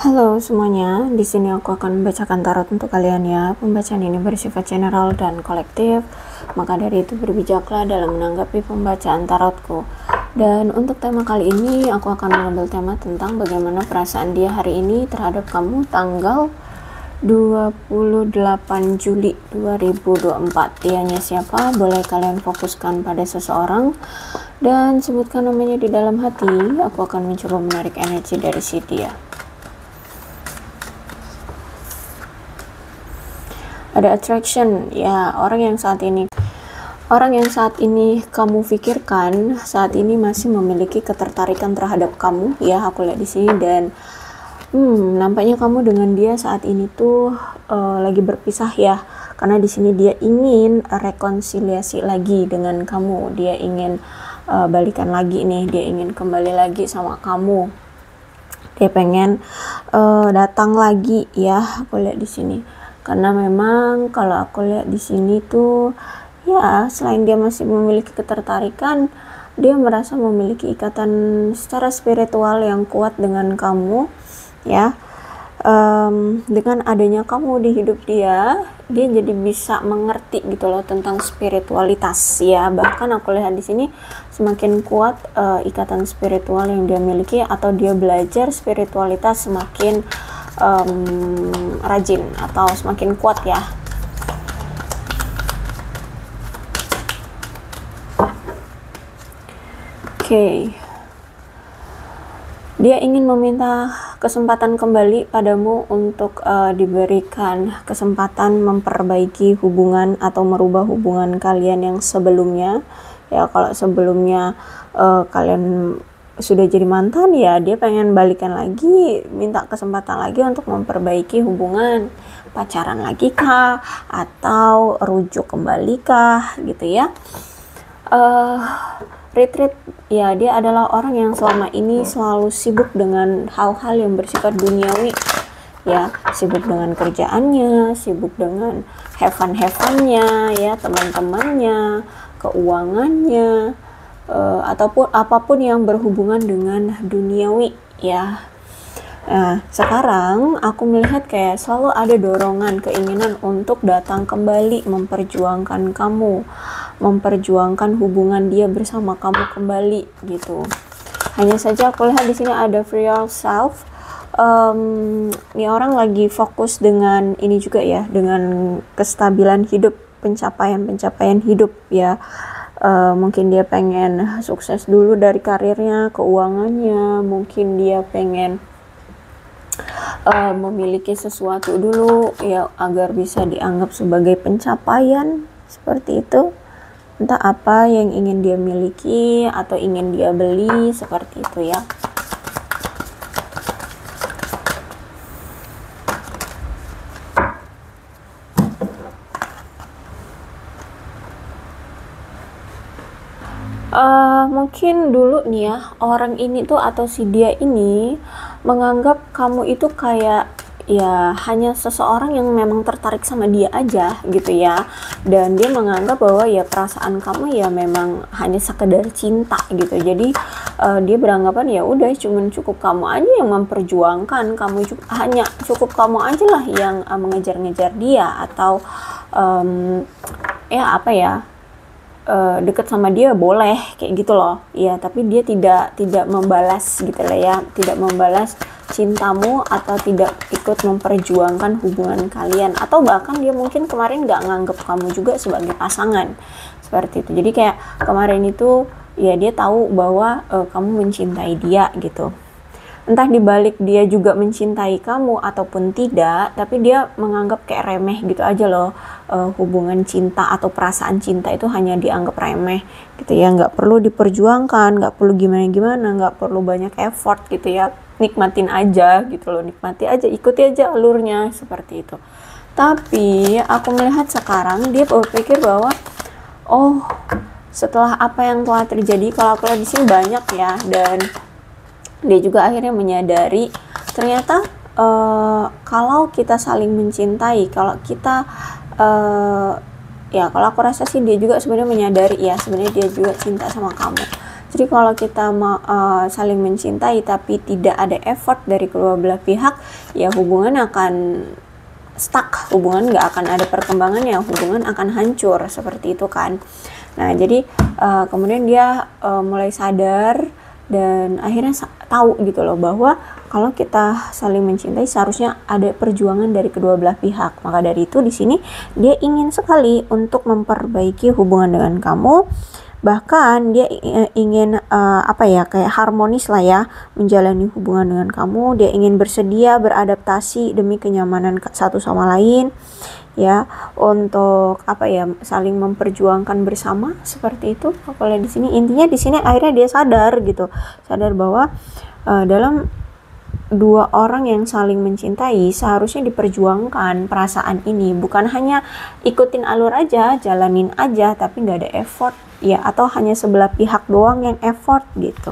Halo semuanya, di sini aku akan membacakan tarot untuk kalian ya. Pembacaan ini bersifat general dan kolektif, maka dari itu berbijaklah dalam menanggapi pembacaan tarotku. Dan untuk tema kali ini, aku akan mengambil tema tentang bagaimana perasaan dia hari ini terhadap kamu tanggal 28 Juli 2024. Dianya siapa? Boleh kalian fokuskan pada seseorang dan sebutkan namanya di dalam hati. Aku akan mencoba menarik energi dari si dia. Ada attraction ya, orang yang saat ini kamu pikirkan saat ini masih memiliki ketertarikan terhadap kamu ya, aku lihat di sini. Dan nampaknya kamu dengan dia saat ini tuh lagi berpisah ya, karena di sini dia ingin rekonsiliasi lagi dengan kamu, dia ingin balikan lagi nih, dia ingin kembali lagi sama kamu, dia pengen datang lagi ya, aku lihat di sini. Karena memang kalau aku lihat di sini tuh ya, selain dia masih memiliki ketertarikan, dia merasa memiliki ikatan secara spiritual yang kuat dengan kamu ya. Dengan adanya kamu di hidup dia jadi bisa mengerti gitu loh tentang spiritualitas ya. Bahkan aku lihat di sini semakin kuat ikatan spiritual yang dia miliki, atau dia belajar spiritualitas semakin rajin atau semakin kuat ya. Oke. Dia ingin meminta kesempatan kembali padamu untuk diberikan kesempatan memperbaiki hubungan atau merubah hubungan kalian yang sebelumnya ya. Kalau sebelumnya kalian sudah jadi mantan ya, dia pengen balikan lagi, minta kesempatan lagi untuk memperbaiki hubungan, pacaran lagi kah atau rujuk kembali kah gitu ya. Retreat ya, dia adalah orang yang selama ini selalu sibuk dengan hal-hal yang bersifat duniawi ya, sibuk dengan kerjaannya, sibuk dengan have-fun-nya ya, teman-temannya, keuangannya, ataupun apapun yang berhubungan dengan duniawi ya. Nah, sekarang aku melihat kayak selalu ada dorongan, keinginan untuk datang kembali, memperjuangkan kamu, memperjuangkan hubungan dia bersama kamu kembali gitu. Hanya saja aku lihat di sini ada free yourself. Ini orang lagi fokus dengan ini juga ya, dengan kestabilan hidup, pencapaian hidup ya. Mungkin dia pengen sukses dulu dari karirnya, keuangannya, mungkin dia pengen memiliki sesuatu dulu ya agar bisa dianggap sebagai pencapaian, seperti itu. Entah apa yang ingin dia miliki atau ingin dia beli, seperti itu ya. Mungkin dulu nih ya, orang ini tuh atau si dia ini menganggap kamu itu kayak ya hanya seseorang yang memang tertarik sama dia aja gitu ya. Dan dia menganggap bahwa ya perasaan kamu ya memang hanya sekedar cinta gitu. Jadi dia beranggapan ya udah cuman cukup kamu aja yang memperjuangkan, hanya cukup kamu aja lah yang mengejar-ngejar dia, atau ya apa ya, deket sama dia boleh kayak gitu loh ya, tapi dia tidak membalas gitu lah ya, tidak membalas cintamu atau tidak ikut memperjuangkan hubungan kalian, atau bahkan dia mungkin kemarin gak nganggep kamu juga sebagai pasangan, seperti itu. Jadi kayak kemarin itu ya dia tahu bahwa kamu mencintai dia gitu. Entah dibalik dia juga mencintai kamu ataupun tidak, tapi dia menganggap kayak remeh gitu aja loh. Hubungan cinta atau perasaan cinta itu hanya dianggap remeh gitu ya, nggak perlu diperjuangkan, nggak perlu gimana-gimana, nggak perlu banyak effort gitu ya, nikmatin aja gitu loh, nikmati aja, ikuti aja alurnya, seperti itu. Tapi aku melihat sekarang dia berpikir bahwa oh, setelah apa yang telah terjadi, kalau aku lihat di sini banyak ya, dan dia juga akhirnya menyadari ternyata kalau kita saling mencintai, kalau kita ya kalau aku rasa sih dia juga sebenarnya menyadari ya, sebenarnya dia juga cinta sama kamu. Jadi kalau kita saling mencintai tapi tidak ada effort dari kedua belah pihak, ya hubungan akan stuck, hubungan nggak akan ada perkembangannya, hubungan akan hancur seperti itu kan. Nah jadi kemudian dia mulai sadar dan akhirnya tahu gitu loh bahwa kalau kita saling mencintai seharusnya ada perjuangan dari kedua belah pihak. Maka dari itu di sini dia ingin sekali untuk memperbaiki hubungan dengan kamu. Bahkan dia ingin kayak harmonis lah ya menjalani hubungan dengan kamu. Dia ingin bersedia beradaptasi demi kenyamanan satu sama lain ya, untuk saling memperjuangkan bersama seperti itu. Kalau di sini intinya di sini akhirnya dia sadar bahwa dalam dua orang yang saling mencintai seharusnya diperjuangkan perasaan ini, bukan hanya ikutin alur aja, jalanin aja tapi nggak ada effort ya, atau hanya sebelah pihak doang yang effort gitu.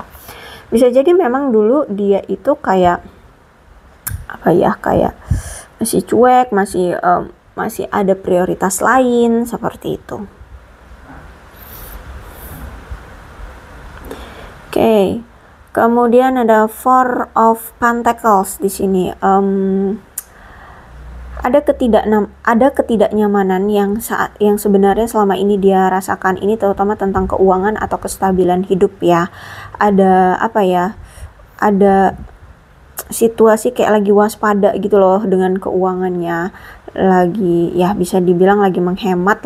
Bisa jadi memang dulu dia itu kayak masih cuek, masih ada prioritas lain seperti itu. Oke. Kemudian ada Four of Pentacles di sini. Ada ketidaknyamanan yang sebenarnya selama ini dia rasakan, ini terutama tentang keuangan atau kestabilan hidup ya. Ada ada situasi kayak lagi waspada gitu loh dengan keuangannya, lagi ya bisa dibilang lagi menghemat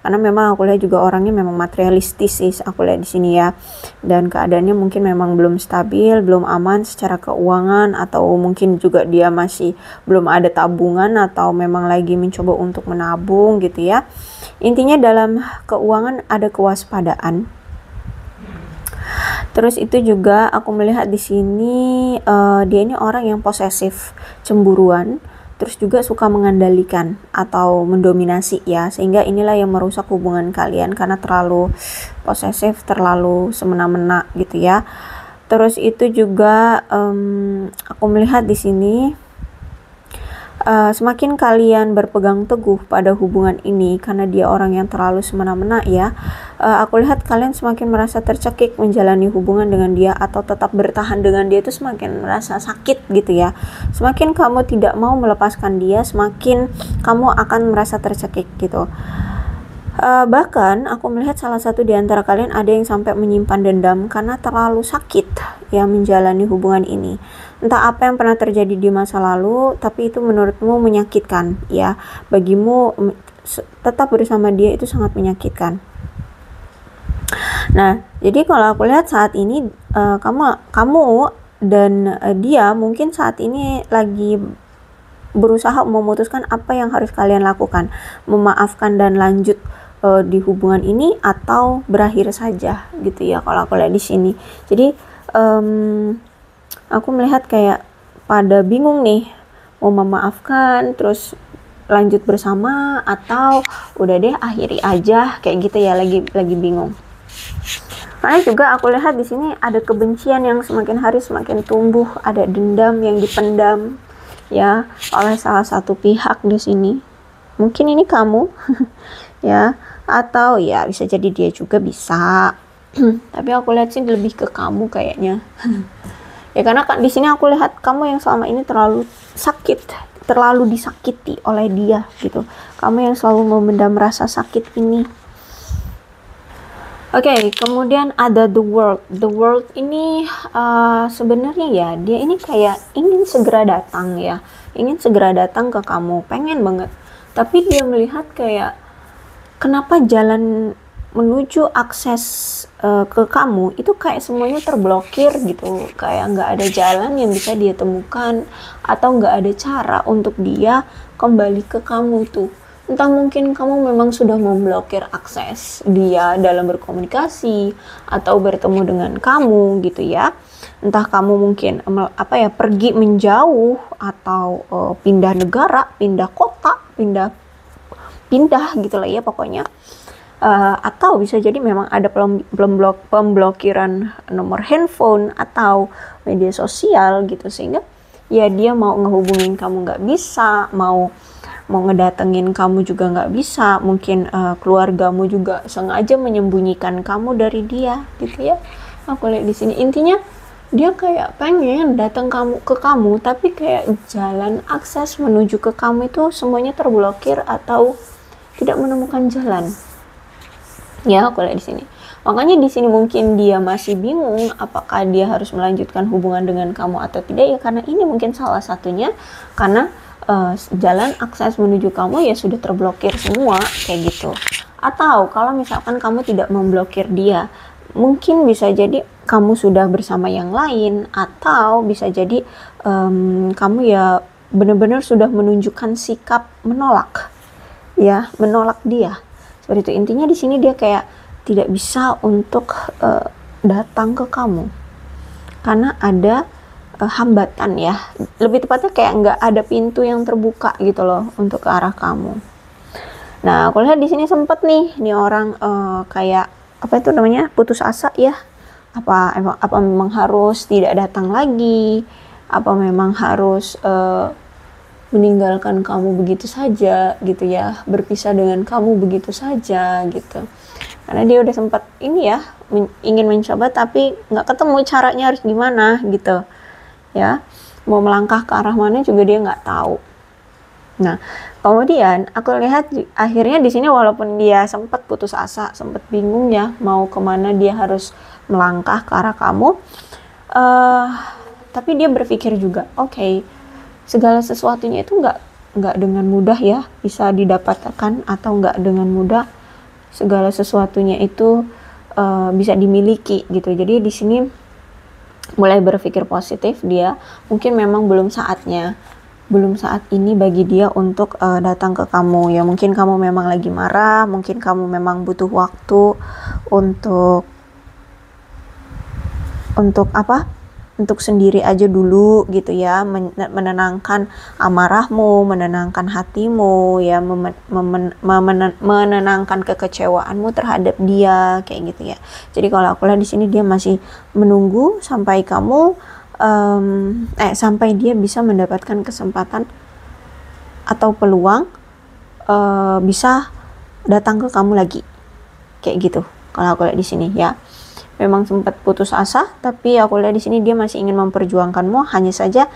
karena memang aku lihat juga orangnya memang materialistis sih aku lihat di sini ya, dan keadaannya mungkin memang belum stabil, belum aman secara keuangan, atau mungkin juga dia masih belum ada tabungan atau memang lagi mencoba untuk menabung gitu ya. Intinya dalam keuangan ada kewaspadaan. Terus itu juga aku melihat di sini dia ini orang yang posesif, cemburuan, terus juga suka mengendalikan atau mendominasi ya, sehingga inilah yang merusak hubungan kalian karena terlalu posesif, terlalu semena-mena gitu ya. Terus itu juga aku melihat di sini semakin kalian berpegang teguh pada hubungan ini karena dia orang yang terlalu semena-mena ya, aku lihat kalian semakin merasa tercekik menjalani hubungan dengan dia atau tetap bertahan dengan dia itu semakin merasa sakit gitu ya. Semakin kamu tidak mau melepaskan dia, semakin kamu akan merasa tercekik gitu. Bahkan aku melihat salah satu di antara kalian ada yang sampai menyimpan dendam karena terlalu sakit ya menjalani hubungan ini. Entah apa yang pernah terjadi di masa lalu, tapi itu menurutmu menyakitkan ya. Bagimu tetap bersama dia itu sangat menyakitkan. Nah, jadi kalau aku lihat saat ini kamu dan dia mungkin saat ini lagi berusaha memutuskan apa yang harus kalian lakukan, memaafkan dan lanjut di hubungan ini atau berakhir saja gitu ya kalau aku lihat di sini. Jadi aku melihat kayak pada bingung nih mau memaafkan terus lanjut bersama atau udah deh akhiri aja kayak gitu ya, lagi bingung. Karena juga aku lihat di sini ada kebencian yang semakin hari semakin tumbuh, ada dendam yang dipendam ya oleh salah satu pihak di sini. Mungkin ini kamu ya, atau ya bisa jadi dia juga bisa. Tapi aku lihat sih lebih ke kamu kayaknya. Ya karena di sini aku lihat kamu yang selama ini terlalu disakiti oleh dia gitu. Kamu yang selalu memendam rasa sakit ini. Oke, kemudian ada the world. The world ini sebenarnya ya dia ini kayak ingin segera datang ya, ingin segera datang ke kamu, pengen banget. Tapi dia melihat kayak kenapa jalan menuju akses ke kamu itu kayak semuanya terblokir gitu, kayak nggak ada jalan yang bisa dia temukan atau nggak ada cara untuk dia kembali ke kamu tuh. Entah mungkin kamu memang sudah memblokir akses dia dalam berkomunikasi atau bertemu dengan kamu gitu ya. Entah kamu mungkin pergi menjauh atau pindah negara, pindah kota, pindah gitu lah ya pokoknya. Atau bisa jadi memang ada pemblokiran nomor handphone atau media sosial gitu, sehingga ya dia mau ngehubungin kamu nggak bisa, mau mau ngedatengin kamu juga nggak bisa, mungkin keluargamu juga sengaja menyembunyikan kamu dari dia gitu ya. Aku lihat di sini intinya dia kayak pengen datang ke kamu, tapi kayak jalan akses menuju ke kamu itu semuanya terblokir atau tidak menemukan jalan. Ya, aku lihat di sini. Makanya di sini mungkin dia masih bingung apakah dia harus melanjutkan hubungan dengan kamu atau tidak ya, karena ini mungkin salah satunya karena jalan akses menuju kamu ya sudah terblokir semua kayak gitu. Atau kalau misalkan kamu tidak memblokir dia, mungkin bisa jadi kamu sudah bersama yang lain, atau bisa jadi kamu ya benar-benar sudah menunjukkan sikap menolak, ya menolak dia. Seperti itu. Intinya di sini dia kayak tidak bisa untuk datang ke kamu karena ada hambatan ya. Lebih tepatnya kayak nggak ada pintu yang terbuka gitu loh untuk ke arah kamu. Nah, aku lihat di sini sempet nih orang kayak apa itu namanya, putus asa ya. Apa memang harus tidak datang lagi? Apa memang harus meninggalkan kamu begitu saja gitu ya, berpisah dengan kamu begitu saja gitu. Karena dia udah sempat ini ya, ingin mencoba tapi nggak ketemu caranya harus gimana gitu ya, mau melangkah ke arah mana juga dia nggak tahu. Nah, kemudian aku lihat akhirnya di sini walaupun dia sempat putus asa, sempat bingung ya mau kemana dia harus melangkah ke arah kamu, tapi dia berpikir juga, oke, segala sesuatunya itu nggak dengan mudah ya bisa didapatkan, atau nggak dengan mudah segala sesuatunya itu bisa dimiliki gitu. Jadi di sini mulai berpikir positif dia, mungkin memang belum saat ini bagi dia untuk datang ke kamu ya. Mungkin kamu memang lagi marah, mungkin kamu memang butuh waktu untuk apa? Untuk sendiri aja dulu gitu ya, menenangkan amarahmu, menenangkan hatimu ya, menenangkan kekecewaanmu terhadap dia kayak gitu ya. Jadi kalau aku lihat di sini dia masih menunggu sampai kamu sampai dia bisa mendapatkan kesempatan atau peluang bisa datang ke kamu lagi kayak gitu. Kalau aku lihat di sini ya, memang sempat putus asa, tapi aku lihat di sini dia masih ingin memperjuangkanmu, hanya saja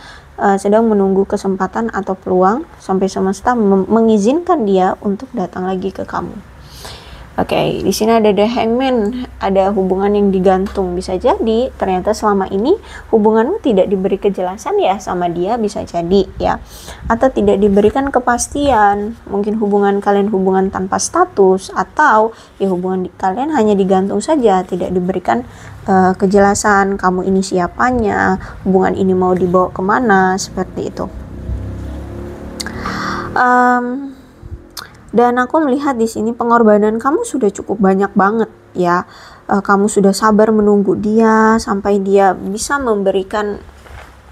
sedang menunggu kesempatan atau peluang sampai semesta mengizinkan dia untuk datang lagi ke kamu. Oke, di sini ada The Hangman, ada hubungan yang digantung. Bisa jadi ternyata selama ini hubunganmu tidak diberi kejelasan ya sama dia, bisa jadi ya. Atau tidak diberikan kepastian. Mungkin hubungan kalian hubungan tanpa status, atau ya hubungan kalian hanya digantung saja, tidak diberikan kejelasan kamu ini siapanya, hubungan ini mau dibawa kemana, seperti itu. Dan aku melihat di sini pengorbanan kamu sudah cukup banyak banget ya. Kamu sudah sabar menunggu dia sampai dia bisa memberikan,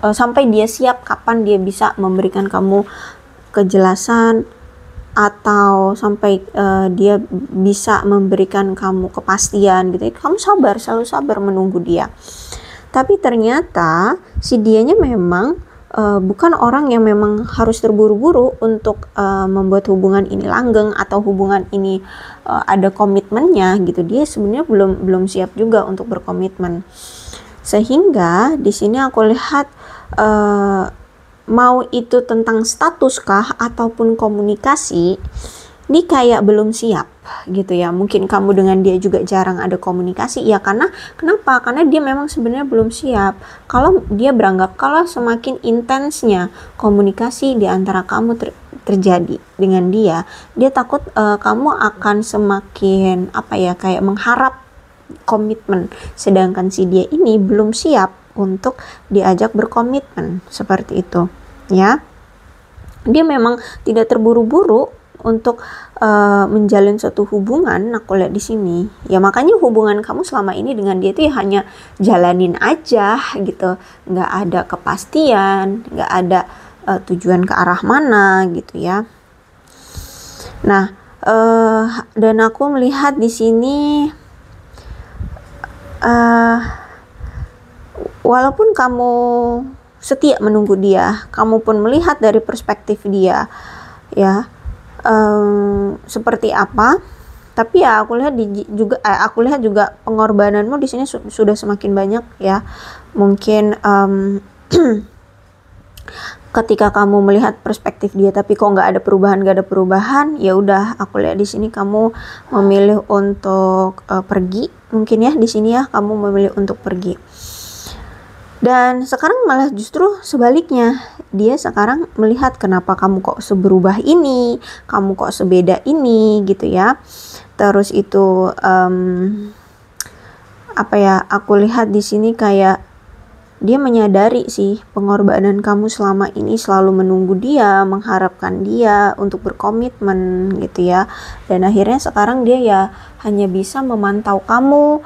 sampai dia siap kapan dia bisa memberikan kamu kejelasan, atau sampai dia bisa memberikan kamu kepastian gitu. Kamu sabar, selalu sabar menunggu dia. Tapi ternyata si dianya memang bukan orang yang memang harus terburu-buru untuk membuat hubungan ini langgeng atau hubungan ini ada komitmennya gitu. Dia sebenarnya belum siap juga untuk berkomitmen. Sehingga di sini aku lihat mau itu tentang status kah ataupun komunikasi, dia kayak belum siap gitu ya. Mungkin kamu dengan dia juga jarang ada komunikasi ya, karena kenapa? Karena dia memang sebenarnya belum siap. Kalau dia beranggap kalau semakin intensnya komunikasi di antara kamu terjadi dengan dia takut kamu akan semakin kayak mengharap komitmen, sedangkan si dia ini belum siap untuk diajak berkomitmen, seperti itu ya. Dia memang tidak terburu-buru untuk menjalin suatu hubungan. Aku lihat di sini ya, makanya hubungan kamu selama ini dengan dia itu ya hanya jalanin aja gitu, nggak ada kepastian, nggak ada tujuan ke arah mana gitu ya. Nah, dan aku melihat di sini walaupun kamu setia menunggu dia, kamu pun melihat dari perspektif dia, ya. Seperti apa? Tapi ya aku lihat juga pengorbananmu di sini sudah semakin banyak ya. Mungkin ketika kamu melihat perspektif dia tapi kok nggak ada perubahan, ya udah aku lihat di sini kamu memilih untuk pergi. Mungkin ya di sini ya kamu memilih untuk pergi. Dan sekarang malah justru sebaliknya, dia sekarang melihat kenapa kamu kok seberubah ini, kamu kok sebeda ini gitu ya. Terus itu aku lihat di sini kayak dia menyadari sih pengorbanan kamu selama ini, selalu menunggu dia, mengharapkan dia untuk berkomitmen gitu ya. Dan akhirnya sekarang dia ya hanya bisa memantau kamu,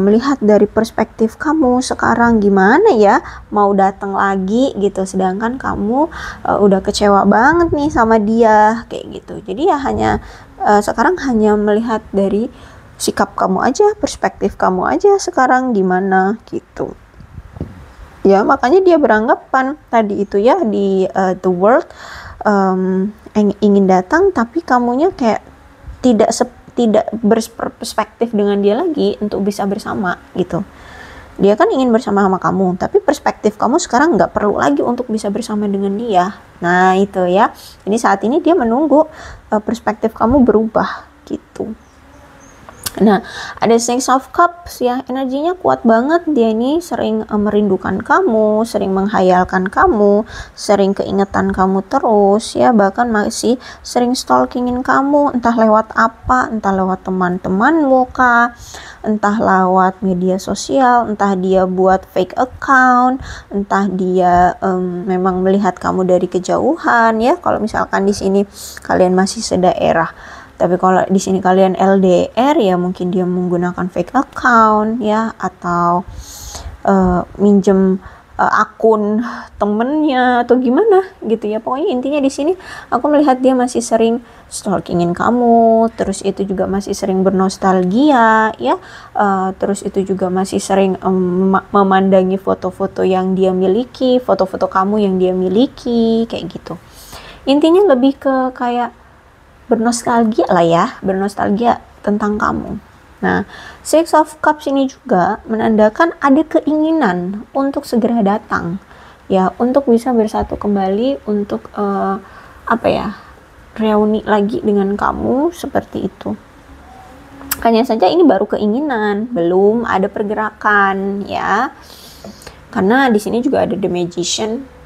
melihat dari perspektif kamu sekarang gimana ya mau datang lagi gitu, sedangkan kamu udah kecewa banget nih sama dia kayak gitu. Jadi ya sekarang hanya melihat dari sikap kamu aja, perspektif kamu aja sekarang gimana gitu. Ya makanya dia beranggapan tadi itu ya di the world ingin datang, tapi kamunya kayak tidak berperspektif dengan dia lagi untuk bisa bersama gitu. Dia kan ingin bersama sama kamu, tapi perspektif kamu sekarang nggak perlu lagi untuk bisa bersama dengan dia. Nah itu ya, ini saat ini dia menunggu perspektif kamu berubah gitu. Nah, ada Six of Cups ya, energinya kuat banget. Dia ini sering merindukan kamu, sering menghayalkan kamu, sering keingetan kamu terus ya, bahkan masih sering stalkingin kamu, entah lewat apa, entah lewat teman-temanmu kah, entah lewat media sosial, entah dia buat fake account, entah dia memang melihat kamu dari kejauhan ya. Kalau misalkan di sini kalian masih sedaerah, tapi kalau di sini kalian LDR ya mungkin dia menggunakan fake account ya, atau minjem akun temennya atau gimana gitu ya. Pokoknya intinya di sini aku melihat dia masih sering stalkingin kamu, terus itu juga masih sering bernostalgia ya, terus itu juga masih sering memandangi foto-foto yang dia miliki, foto-foto kamu yang dia miliki kayak gitu. Intinya lebih ke kayak bernostalgia lah ya, bernostalgia tentang kamu. Nah, Six of Cups ini juga menandakan ada keinginan untuk segera datang ya, untuk bisa bersatu kembali, untuk reuni lagi dengan kamu seperti itu. Hanya saja ini baru keinginan, belum ada pergerakan ya. Karena di sini juga ada The Magician.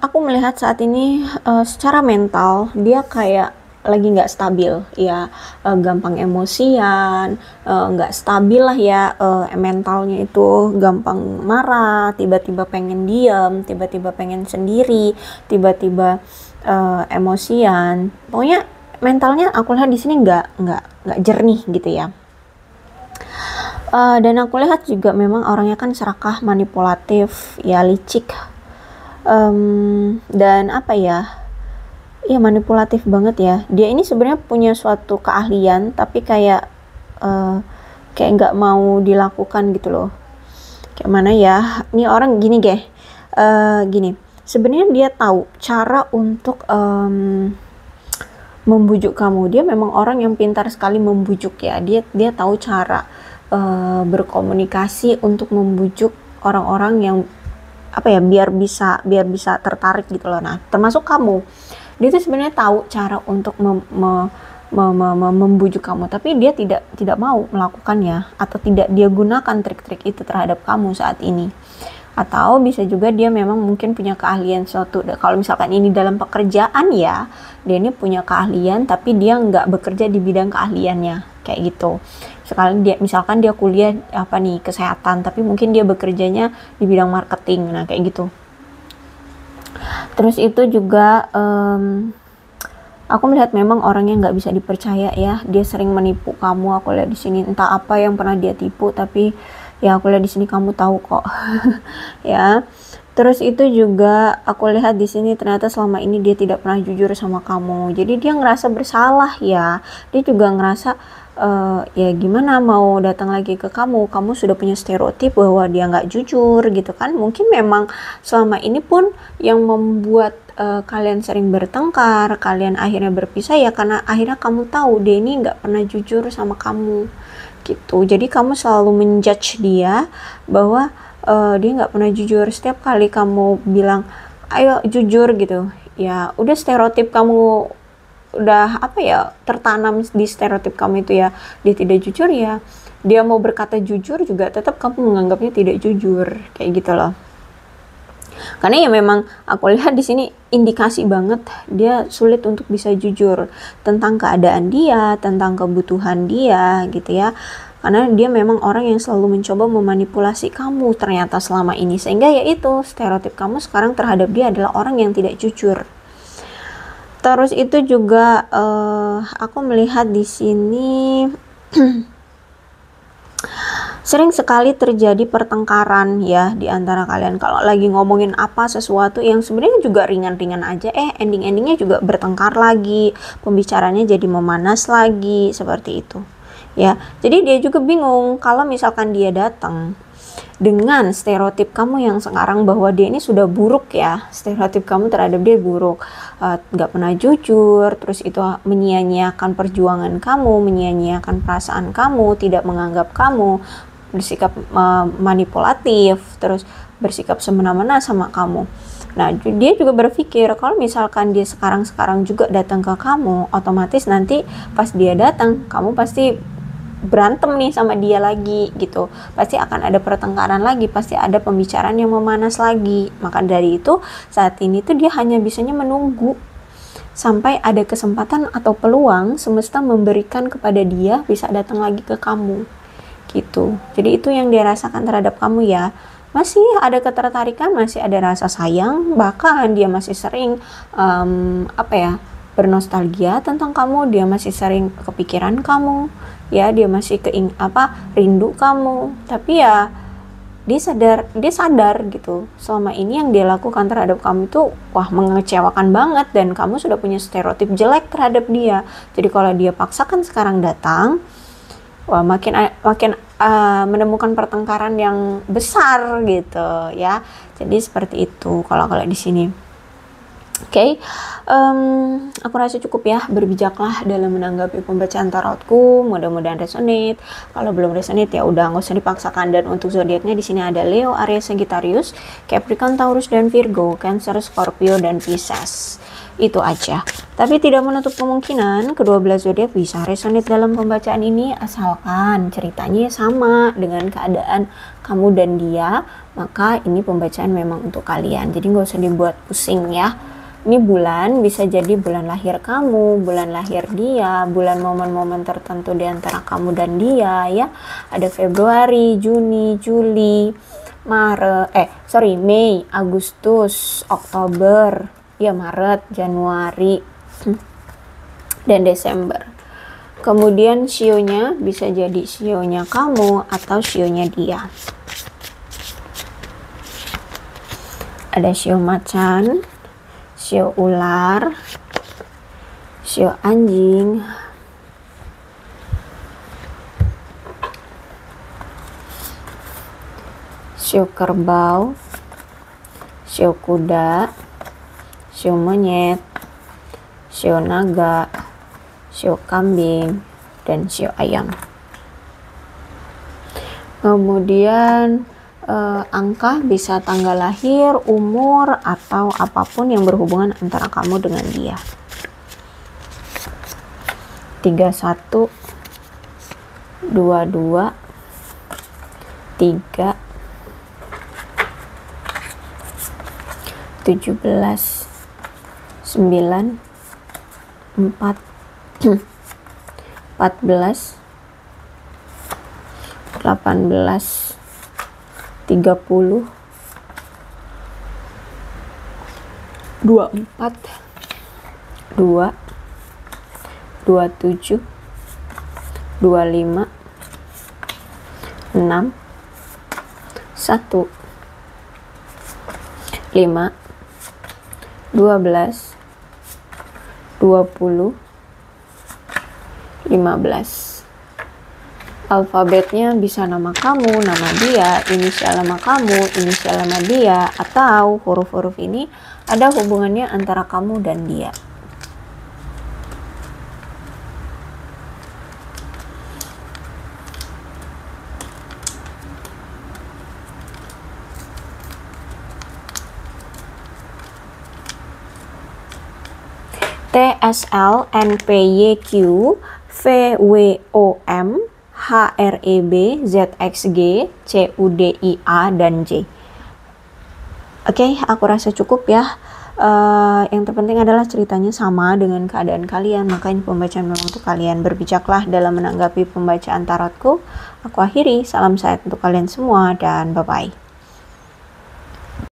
Aku melihat saat ini secara mental dia kayak lagi nggak stabil ya, gampang emosian, nggak stabil lah ya, mentalnya itu gampang marah, tiba-tiba pengen diam, tiba-tiba pengen sendiri, tiba-tiba emosian. Pokoknya mentalnya aku lihat di sini nggak jernih gitu ya. Dan aku lihat juga memang orangnya kan serakah, manipulatif ya, licik. Dan manipulatif banget ya. Dia ini sebenarnya punya suatu keahlian tapi kayak nggak mau dilakukan gitu loh. Kayak mana ya, ini orang gini gini, sebenarnya dia tahu cara untuk membujuk kamu. Dia memang orang yang pintar sekali membujuk ya. Dia tahu cara berkomunikasi untuk membujuk orang-orang yang biar bisa tertarik gitu loh. Nah, termasuk kamu. Dia tuh sebenarnya tahu cara untuk membujuk kamu, tapi dia tidak mau melakukannya, atau tidak dia gunakan trik-trik itu terhadap kamu saat ini. Atau bisa juga dia memang mungkin punya keahlian suatu. Kalau misalkan ini dalam pekerjaan ya, dia ini punya keahlian tapi dia nggak bekerja di bidang keahliannya kayak gitu. Misalkan dia kuliah kesehatan, tapi mungkin dia bekerjanya di bidang marketing, nah kayak gitu. Terus itu juga aku melihat memang orangnya nggak bisa dipercaya ya. Dia sering menipu kamu. Aku lihat di sini entah apa yang pernah dia tipu, tapi ya aku lihat di sini kamu tahu kok. Ya. Terus itu juga aku lihat di sini ternyata selama ini dia tidak pernah jujur sama kamu. Jadi dia ngerasa bersalah ya. Dia juga ngerasa ya gimana mau datang lagi ke kamu sudah punya stereotip bahwa dia nggak jujur gitu kan. Mungkin memang selama ini pun yang membuat kalian sering bertengkar, kalian akhirnya berpisah ya karena akhirnya kamu tahu dia ini nggak pernah jujur sama kamu gitu. Jadi kamu selalu menjudge dia bahwa dia nggak pernah jujur. Setiap kali kamu bilang ayo jujur gitu, ya udah stereotip kamu udah tertanam di stereotip kamu itu ya, dia tidak jujur ya, dia mau berkata jujur juga tetap kamu menganggapnya tidak jujur kayak gitu loh. Karena ya memang aku lihat di sini indikasi banget dia sulit untuk bisa jujur tentang keadaan dia, tentang kebutuhan dia gitu ya. Karena dia memang orang yang selalu mencoba memanipulasi kamu ternyata selama ini, sehingga ya itu stereotip kamu sekarang terhadap dia adalah orang yang tidak jujur. Terus itu juga aku melihat di sini sering sekali terjadi pertengkaran ya di antara kalian kalau lagi ngomongin sesuatu yang sebenarnya juga ringan-ringan aja, ending-endingnya juga bertengkar lagi, pembicaranya jadi memanas lagi seperti itu ya. Jadi dia juga bingung kalau misalkan dia datang dengan stereotip kamu yang sekarang bahwa dia ini sudah buruk ya, stereotip kamu terhadap dia buruk, gak pernah jujur, terus itu menyia-nyiakan perjuangan kamu, menyia-nyiakan perasaan kamu, tidak menganggap kamu, bersikap manipulatif, terus bersikap semena-mena sama kamu. Nah dia juga berpikir kalau misalkan dia sekarang juga datang ke kamu, otomatis nanti pas dia datang kamu pasti berantem nih sama dia lagi gitu, pasti akan ada pertengkaran lagi, pasti ada pembicaraan yang memanas lagi. Maka dari itu saat ini tuh dia hanya bisanya menunggu sampai ada kesempatan atau peluang semesta memberikan kepada dia bisa datang lagi ke kamu gitu. Jadi itu yang dia rasakan terhadap kamu ya, masih ada ketertarikan, masih ada rasa sayang, bahkan dia masih sering bernostalgia tentang kamu, dia masih sering kepikiran kamu ya, dia masih rindu kamu. Tapi ya dia sadar gitu selama ini yang dia lakukan terhadap kamu itu mengecewakan banget, dan kamu sudah punya stereotip jelek terhadap dia. Jadi kalau dia paksakan sekarang datang, makin menemukan pertengkaran yang besar gitu ya. Jadi seperti itu kalau di sini. Oke, aku rasa cukup ya, berbijaklah dalam menanggapi pembacaan tarotku. Mudah-mudahan resonate. Kalau belum resonate ya udah nggak usah dipaksakan. Dan untuk zodiaknya di sini ada Leo, Aries, Sagittarius, Capricorn, Taurus dan Virgo, Cancer, Scorpio dan Pisces. Itu aja. Tapi tidak menutup kemungkinan kedua belas zodiak bisa resonate dalam pembacaan ini asalkan ceritanya sama dengan keadaan kamu dan dia. Maka ini pembacaan memang untuk kalian. Jadi nggak usah dibuat pusing ya. Ini bulan bisa jadi bulan lahir kamu, bulan lahir dia, bulan momen-momen tertentu di antara kamu dan dia ya. Ada Februari, Juni, Juli, Mei, Agustus, Oktober, ya Maret, Januari, dan Desember. Kemudian shio-nya bisa jadi shio-nya kamu atau shio-nya dia. Ada shio macan, shio ular, shio anjing, shio kerbau, shio kuda, shio monyet, shio naga, shio kambing, dan shio ayam. Kemudian angka bisa tanggal lahir, umur, atau apapun yang berhubungan antara kamu dengan dia. 31, 22, 3, 17, 9, 4, 14, 18, 30, 24, 2, 27, 25, 6, 1, 5, 12, 20, 15. Alfabetnya bisa nama kamu, nama dia, inisial nama kamu, inisial nama dia, atau huruf-huruf ini ada hubungannya antara kamu dan dia. TSL NPYQ VWOM HREB ZXG CUDIA dan J. Oke, aku rasa cukup ya. Yang terpenting adalah ceritanya sama dengan keadaan kalian, maka ini pembacaan memang untuk kalian. Berbijaklah dalam menanggapi pembacaan tarotku. Aku akhiri, salam sehat untuk kalian semua dan bye-bye.